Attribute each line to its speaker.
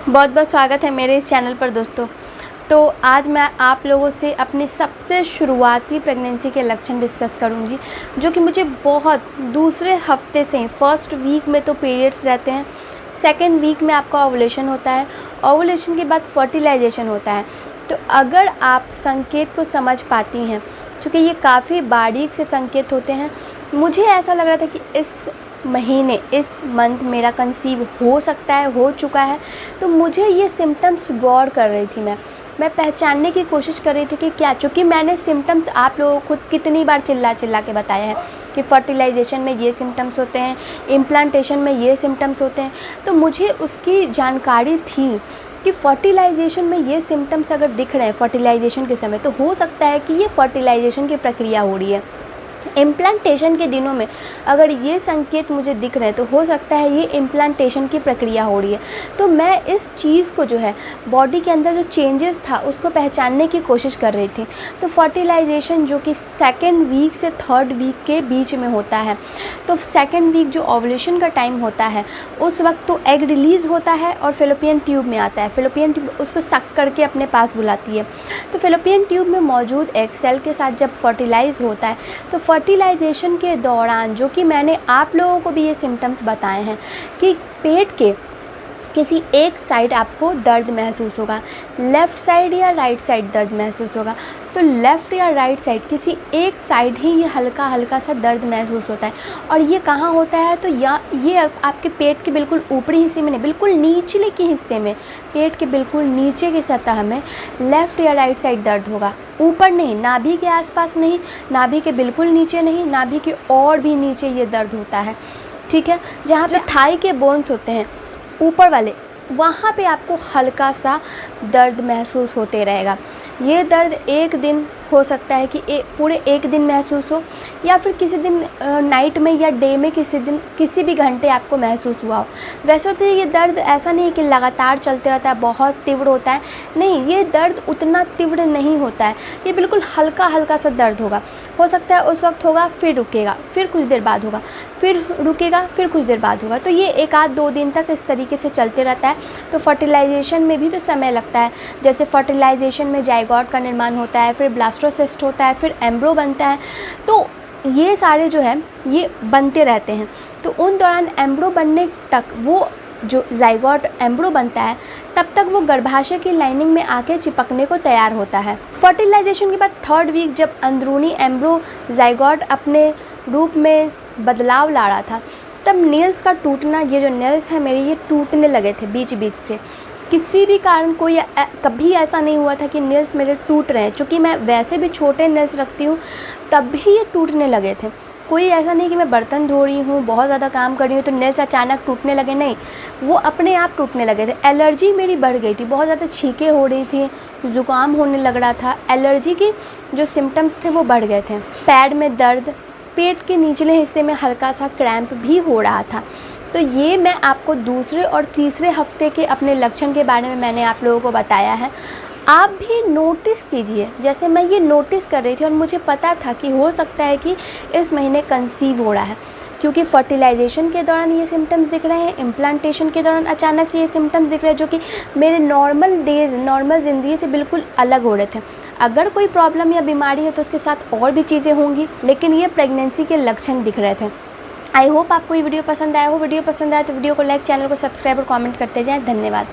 Speaker 1: बहुत बहुत स्वागत है मेरे इस चैनल पर दोस्तों। तो आज मैं आप लोगों से अपनी सबसे शुरुआती प्रेगनेंसी के लक्षण डिस्कस करूंगी, जो कि मुझे बहुत दूसरे हफ्ते से, फर्स्ट वीक में तो पीरियड्स रहते हैं, सेकेंड वीक में आपका ओवुलेशन होता है, ओवुलेशन के बाद फर्टिलाइजेशन होता है। तो अगर आप संकेत को समझ पाती हैं, क्योंकि ये काफ़ी बारीक से संकेत होते हैं, मुझे ऐसा लग रहा था कि इस महीने, इस मंथ मेरा कंसीव हो सकता है, हो चुका है। तो मुझे ये सिम्टम्स गौर कर रही थी, मैं पहचानने की कोशिश कर रही थी कि क्या, चूँकि मैंने सिम्टम्स आप लोगों को खुद कितनी बार चिल्ला चिल्ला के बताया है कि फर्टिलाइजेशन में ये सिम्टम्स होते हैं, इम्प्लांटेशन में ये सिम्टम्स होते हैं। तो मुझे उसकी जानकारी थी कि फर्टिलाइजेशन में ये सिम्टम्स अगर दिख रहे हैं फर्टिलाइजेशन के समय, तो हो सकता है कि ये फर्टिलाइजेशन की प्रक्रिया हो रही है। इम्प्लांटेशन के दिनों में अगर ये संकेत मुझे दिख रहे हैं, तो हो सकता है ये इम्प्लांटेशन की प्रक्रिया हो रही है। तो मैं इस चीज़ को, जो है बॉडी के अंदर जो चेंजेस था, उसको पहचानने की कोशिश कर रही थी। तो फर्टिलाइजेशन जो कि सेकेंड वीक से थर्ड वीक के बीच में होता है, तो सेकेंड वीक जो ओवुलेशन का टाइम होता है, उस वक्त तो एग रिलीज़ होता है और फेलोपियन ट्यूब में आता है। फेलोपियन ट्यूब उसको सक करके अपने पास बुलाती है। तो फेलोपियन ट्यूब में मौजूद एग सेल के साथ जब फर्टिलाइज होता है, तो फर्टिलाइजेशन के दौरान, जो कि मैंने आप लोगों को भी ये सिम्टम्स बताए हैं कि पेट के किसी एक साइड आपको दर्द महसूस होगा, लेफ़्ट साइड या राइट साइड दर्द महसूस होगा। तो लेफ़्ट या राइट साइड, किसी एक साइड ही ये हल्का हल्का सा दर्द महसूस होता है। और ये कहाँ होता है? तो ये आपके पेट के बिल्कुल ऊपरी हिस्से में नहीं, बिल्कुल निचले के हिस्से में, पेट के बिल्कुल नीचे की सतह में लेफ़्ट या राइट साइड दर्द होगा। ऊपर नहीं, नाभि के आसपास नहीं, नाभि के बिल्कुल नीचे नहीं, नाभि के और भी नीचे ये दर्द होता है। ठीक है, जहाँ पे थाई के बोन्स होते हैं ऊपर वाले, वहाँ पे आपको हल्का सा दर्द महसूस होते रहेगा। ये दर्द एक दिन हो सकता है कि पूरे एक दिन महसूस हो, या फिर किसी दिन नाइट में या डे में किसी दिन किसी भी घंटे आपको महसूस हुआ हो। वैसे तो ये दर्द ऐसा नहीं है कि लगातार चलते रहता है, बहुत तीव्र होता है, नहीं, ये दर्द उतना तीव्र नहीं होता है। ये बिल्कुल हल्का हल्का सा दर्द होगा। हो सकता है उस वक्त होगा, फिर रुकेगा, फिर कुछ देर बाद होगा, फिर रुकेगा, फिर कुछ देर बाद होगा। तो ये एक आध दो दिन तक इस तरीके से चलते रहता है। तो फर्टिलाइजेशन में भी तो समय लगता है। जैसे फर्टिलाइजेशन में जाइगोट का निर्माण होता है, फिर ब्लास्टोसिस्ट होता है, फिर एम्ब्रो बनता है। तो ये सारे जो है ये बनते रहते हैं। तो उन दौरान एम्ब्रो बनने तक, वो जो जाइगोट एम्ब्रो बनता है, तब तक वो गर्भाशय की लाइनिंग में आके चिपकने को तैयार होता है। फर्टिलाइजेशन के बाद थर्ड वीक जब अंदरूनी एम्ब्रो जाइगोट अपने रूप में बदलाव ला रहा था, तब नेल्स का टूटना, ये जो नेल्स हैं मेरे, ये टूटने लगे थे बीच बीच से। किसी भी कारण कोई कभी ऐसा नहीं हुआ था कि नेल्स मेरे टूट रहे हैं। चूँकि मैं वैसे भी छोटे नेल्स रखती हूँ, तब भी ये टूटने लगे थे। कोई ऐसा नहीं कि मैं बर्तन धो रही हूँ, बहुत ज़्यादा काम कर रही हूँ तो नेल्स अचानक टूटने लगे, नहीं, वो अपने आप टूटने लगे थे। एलर्जी मेरी बढ़ गई थी, बहुत ज़्यादा छींकें हो रही थी, ज़ुकाम होने लग रहा था, एलर्जी की जो सिम्टम्स थे वो बढ़ गए थे। पैर में दर्द, पेट के निचले हिस्से में हल्का सा क्रैम्प भी हो रहा था। तो ये मैं आपको दूसरे और तीसरे हफ्ते के अपने लक्षण के बारे में मैंने आप लोगों को बताया है। आप भी नोटिस कीजिए, जैसे मैं ये नोटिस कर रही थी और मुझे पता था कि हो सकता है कि इस महीने कंसीव हो रहा है, क्योंकि फर्टिलाइजेशन के दौरान ये सिम्टम्स दिख रहे हैं, इम्प्लांटेशन के दौरान अचानक से ये सिम्टम्स दिख रहे हैं, जो कि मेरे नॉर्मल डेज़, नॉर्मल ज़िंदगी से बिल्कुल अलग हो रहे थे। अगर कोई प्रॉब्लम या बीमारी है तो उसके साथ और भी चीज़ें होंगी, लेकिन ये प्रेगनेंसी के लक्षण दिख रहे थे। आई होप आपको ये वीडियो पसंद आया हो। वीडियो पसंद आया तो वीडियो को लाइक, चैनल को सब्सक्राइब और कमेंट करते जाएं। धन्यवाद।